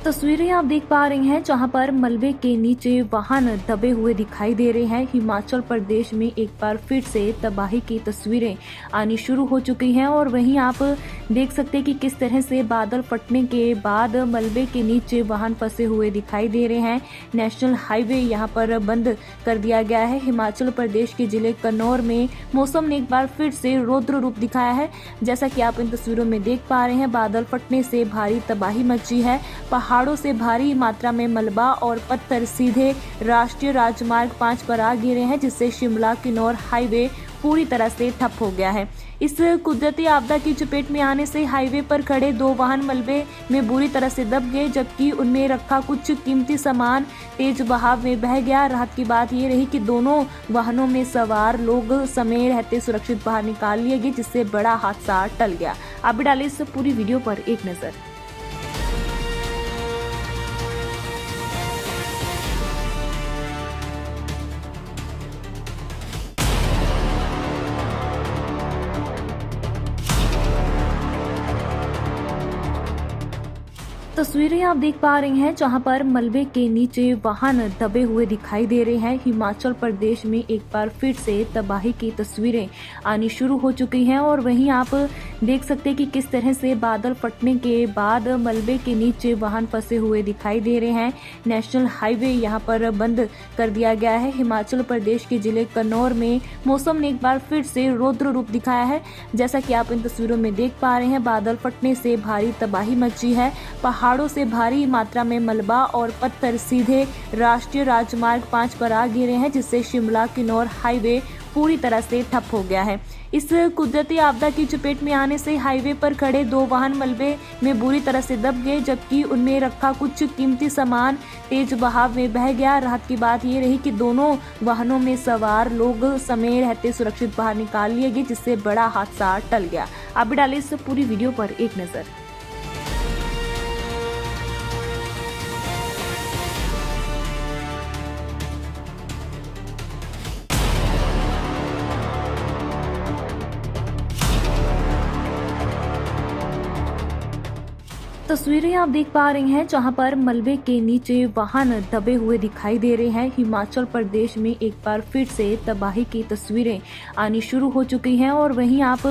तस्वीरें आप देख पा रही हैं जहां पर मलबे के नीचे वाहन दबे हुए दिखाई दे रहे हैं। हिमाचल प्रदेश में एक बार फिर से तबाही की तस्वीरें आनी शुरू हो चुकी हैं और वहीं आप देख सकते हैं कि किस तरह से बादल फटने के बाद मलबे के नीचे वाहन फंसे हुए दिखाई दे रहे हैं। नेशनल हाईवे यहां पर बंद कर दिया गया है। हिमाचल प्रदेश के जिले कन्नौर में मौसम ने एक बार फिर से रौद्र रूप दिखाया है। जैसा कि आप इन तस्वीरों में देख पा रहे हैं, बादल फटने से भारी तबाही मची है। पहाड़ों से भारी मात्रा में मलबा और पत्थर सीधे राष्ट्रीय राजमार्ग 5 पर आ गिरे हैं, जिससे शिमला किन्नौर हाईवे पूरी तरह से ठप हो गया है। इस कुदरती आपदा की चपेट में आने से हाईवे पर खड़े 2 वाहन मलबे में बुरी तरह से दब गए, जबकि उनमें रखा कुछ कीमती सामान तेज बहाव में बह गया। राहत की बात ये रही कि दोनों वाहनों में सवार लोग समय रहते सुरक्षित बाहर निकाल लिए गए, जिससे बड़ा हादसा टल गया। आप भी डालें इस पूरी वीडियो पर एक नजर। तस्वीरें आप देख पा रही हैं जहां पर मलबे के नीचे वाहन दबे हुए दिखाई दे रहे हैं। हिमाचल प्रदेश में एक बार फिर से तबाही की तस्वीरें आनी शुरू हो चुकी हैं और वहीं आप देख सकते हैं कि किस तरह से बादल फटने के बाद मलबे के नीचे वाहन फंसे हुए दिखाई दे रहे हैं। नेशनल हाईवे यहां पर बंद कर दिया गया है। हिमाचल प्रदेश के जिले कन्नौर में मौसम ने एक बार फिर से रौद्र रूप दिखाया है। जैसा कि आप इन तस्वीरों में देख पा रहे हैं, बादल फटने से भारी तबाही मची है। पहाड़ों से भारी मात्रा में मलबा और पत्थर सीधे राष्ट्रीय राजमार्ग 5 पर आ गिरे हैं, जिससे शिमला किन्नौर हाईवे पूरी तरह से ठप हो गया है। इस कुदरती आपदा की चपेट में आने से हाईवे पर खड़े 2 वाहन मलबे में बुरी तरह से दब गए, जबकि उनमें रखा कुछ कीमती सामान तेज बहाव में बह गया। राहत की बात ये रही कि दोनों वाहनों में सवार लोग समय रहते सुरक्षित बाहर निकाल लिए गए, जिससे बड़ा हादसा टल गया। आप भी डालें इस पूरी वीडियो पर एक नजर। तस्वीरें आप देख पा रही हैं जहां पर मलबे के नीचे वाहन दबे हुए दिखाई दे रहे हैं। हिमाचल प्रदेश में एक बार फिर से तबाही की तस्वीरें आनी शुरू हो चुकी हैं और वहीं आप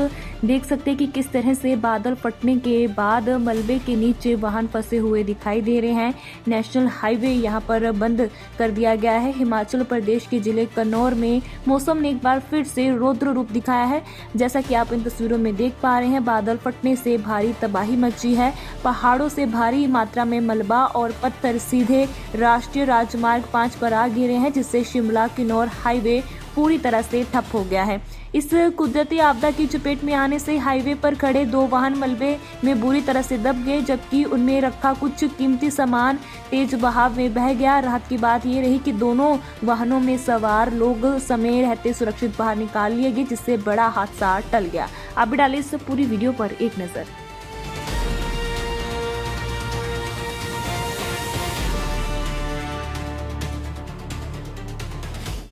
देख सकते हैं कि किस तरह से बादल फटने के बाद मलबे के नीचे वाहन फंसे हुए दिखाई दे रहे हैं। नेशनल हाईवे यहां पर बंद कर दिया गया है। हिमाचल प्रदेश के जिले कन्नौर में मौसम ने एक बार फिर से रौद्र रूप दिखाया है। जैसा कि आप इन तस्वीरों में देख पा रहे हैं, बादल फटने से भारी तबाही मची है। पहाड़ों से भारी मात्रा में मलबा और पत्थर सीधे राष्ट्रीय राजमार्ग 5 पर आ गिरे हैं, जिससे शिमला किन्नौर हाईवे पूरी तरह से ठप हो गया है। इस कुदरती आपदा की चपेट में आने से हाईवे पर खड़े 2 वाहन मलबे में बुरी तरह से दब गए, जबकि उनमें रखा कुछ कीमती सामान तेज बहाव में बह गया। राहत की बात ये रही कि दोनों वाहनों में सवार लोग समय रहते सुरक्षित बाहर निकाल लिए गए, जिससे बड़ा हादसा टल गया। आप भी डालें इस पूरी वीडियो पर एक नजर।